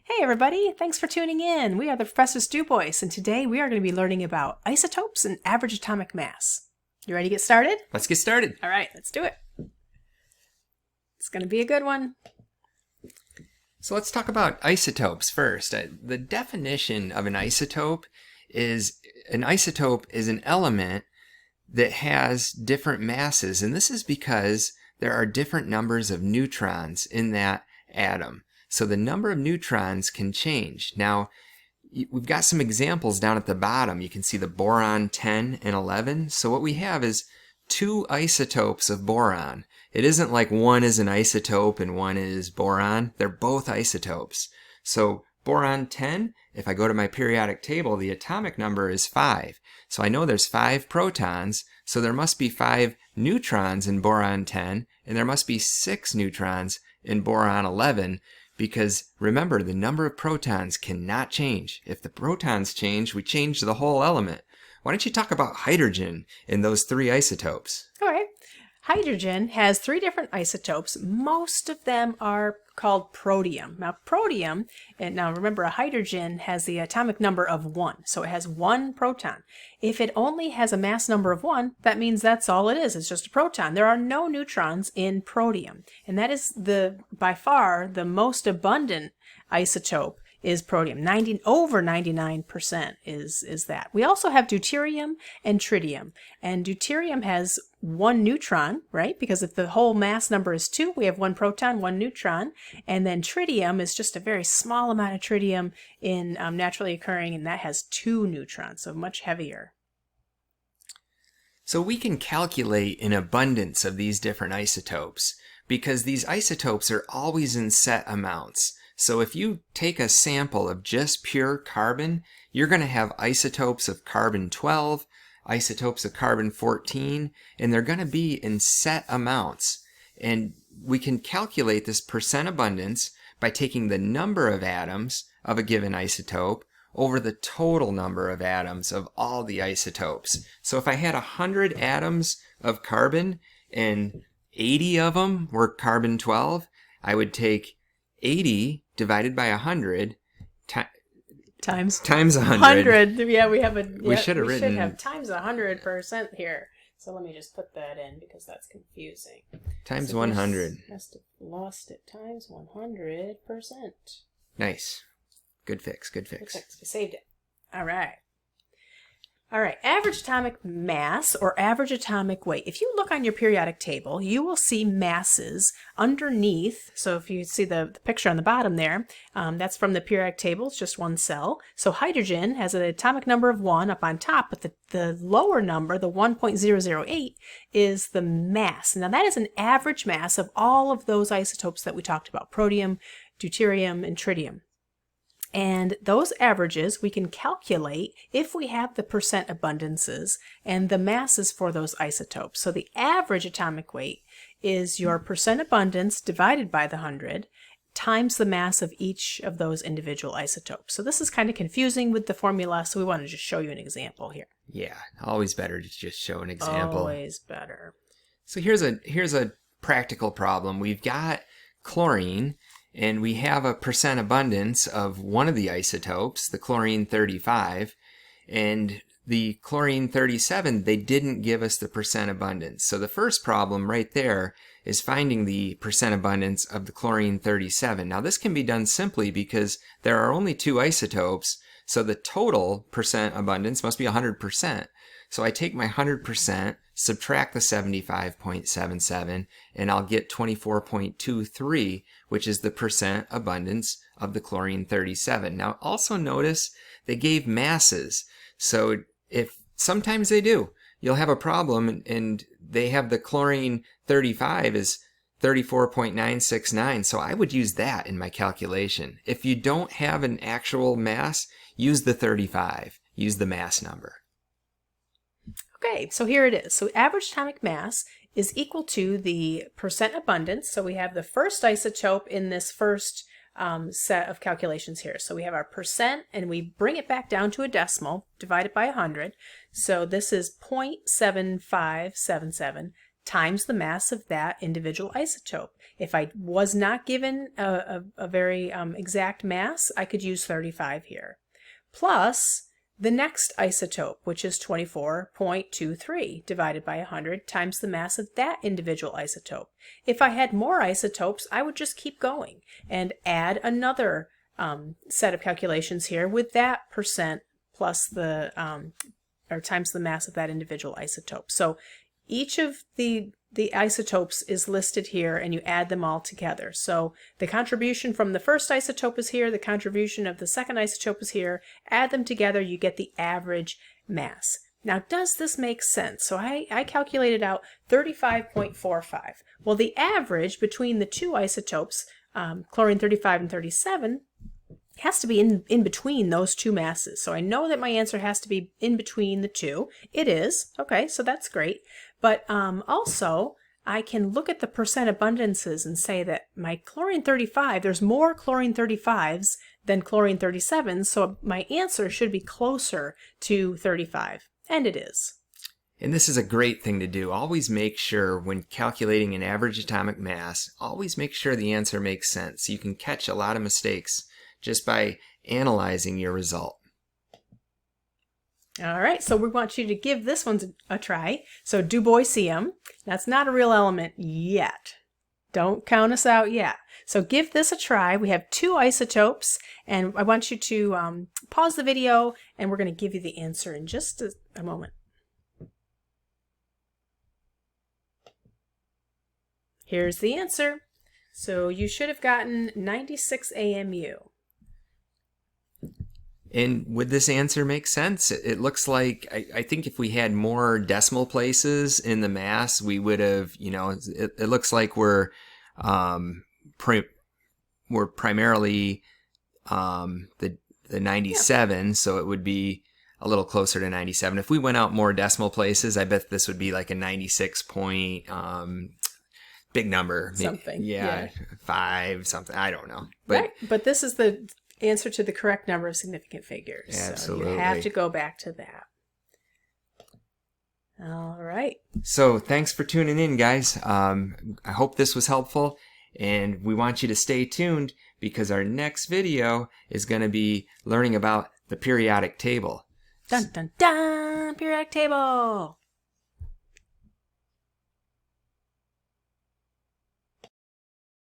Hey everybody, thanks for tuning in. We are the Professors DuBois, and today we are going to be learning about isotopes and average atomic mass. You ready to get started? Let's get started. All right, let's do it. It's going to be a good one. So let's talk about isotopes first. The definition of an isotope is an element that has different masses, and this is because there are different numbers of neutrons in that atom. So the number of neutrons can change. Now, we've got some examples down at the bottom. You can see the boron 10 and 11. So what we have is two isotopes of boron. It isn't like one is an isotope and one is boron. They're both isotopes. So boron 10, if I go to my periodic table, the atomic number is 5. So I know there's 5 protons, so there must be 5 neutrons in boron 10, and there must be 6 neutrons in boron 11, because remember, the number of protons cannot change. If the protons change, we change the whole element. Why don't you talk about hydrogen in those 3 isotopes? All right. Hydrogen has 3 different isotopes. Most of them are called protium. Now protium, and now remember, a hydrogen has the atomic number of 1, so it has 1 proton. If it only has a mass number of 1, that means that's all it is. It's just a proton. There are no neutrons in protium, and that is by far the most abundant isotope is protium. Over 99% is that. We also have deuterium and tritium. And deuterium has 1 neutron, right? Because if the whole mass number is 2, we have 1 proton, 1 neutron. And then tritium is just a very small amount of tritium in naturally occurring, and that has 2 neutrons, so much heavier. So we can calculate an abundance of these different isotopes because these isotopes are always in set amounts. So if you take a sample of just pure carbon, you're going to have isotopes of carbon 12, isotopes of carbon 14, and they're going to be in set amounts. And we can calculate this percent abundance by taking the number of atoms of a given isotope over the total number of atoms of all the isotopes. So if I had 100 atoms of carbon and 80 of them were carbon 12, I would take 80 divided by 100 times 100. 100. Yeah, we have We should have times 100% here. So let me just put that in because that's confusing. Times 100. Must have lost it. Times 100%. Nice. Good fix. Good fix. We saved it. All right. All right, average atomic mass or average atomic weight. If you look on your periodic table, you will see masses underneath. So if you see the picture on the bottom there, that's from the periodic table. It's just 1 cell. So hydrogen has an atomic number of 1 up on top, but the lower number, the 1.008, is the mass. Now that is an average mass of all of those isotopes that we talked about, protium, deuterium, and tritium. And those averages we can calculate if we have the percent abundances and the masses for those isotopes. So the average atomic weight is your percent abundance divided by the 100 times the mass of each of those individual isotopes. So this is kind of confusing with the formula, so we want to just show you an example here. Yeah, always better to just show an example. Always better. So here's a practical problem. We've got chlorine, and we have a percent abundance of one of the isotopes, the chlorine 35, and the chlorine 37, they didn't give us the percent abundance. So the first problem right there is finding the percent abundance of the chlorine 37. Now this can be done simply because there are only 2 isotopes, so the total percent abundance must be 100%. So I take my 100%, subtract the 75.77, and I'll get 24.23, which is the percent abundance of the chlorine 37. Now also notice they gave masses. So if sometimes they do, you'll have a problem and they have the chlorine 35 is 34.969. So I would use that in my calculation. If you don't have an actual mass, use the 35. Use the mass number. Okay, so here it is. So average atomic mass is equal to the percent abundance. So we have the first isotope in this first set of calculations here. So we have our percent, and we bring it back down to a decimal, divided by 100. So this is 0.7577 times the mass of that individual isotope. If I was not given a very exact mass, I could use 35 here. Plus the next isotope, which is 24.23 divided by 100 times the mass of that individual isotope. If I had more isotopes, I would just keep going and add another set of calculations here with that percent plus the or times the mass of that individual isotope. So each of the isotopes is listed here, and you add them all together. So the contribution from the first isotope is here, the contribution of the second isotope is here. Add them together, you get the average mass. Now, does this make sense? So I calculated out 35.45. Well, the average between the two isotopes, chlorine 35 and 37, has to be in between those two masses. So I know that my answer has to be in between the two. It is. Okay, so that's great. But also, I can look at the percent abundances and say that my chlorine 35, there's more chlorine 35s than chlorine 37s, so my answer should be closer to 35. And it is. And this is a great thing to do. Always make sure when calculating an average atomic mass, always make sure the answer makes sense. You can catch a lot of mistakes just by analyzing your result. All right, so we want you to give this one a try. So duboisium, that's not a real element yet. Don't count us out yet. So give this a try. We have two isotopes, and I want you to pause the video, and we're going to give you the answer in just a moment. Here's the answer. So you should have gotten 96 AMU. And would this answer make sense? It looks like, I think if we had more decimal places in the mass, we would have, it looks like we're primarily the 97, so it would be a little closer to 97. If we went out more decimal places, I bet this would be like a 96 point, big number. Something. Yeah, 5, something. I don't know. But, right, but this is the answer to the correct number of significant figures. Absolutely. So you have to go back to that. All right. So thanks for tuning in, guys. I hope this was helpful, and we want you to stay tuned because our next video is going to be learning about the periodic table. Dun, dun, dun! Periodic table!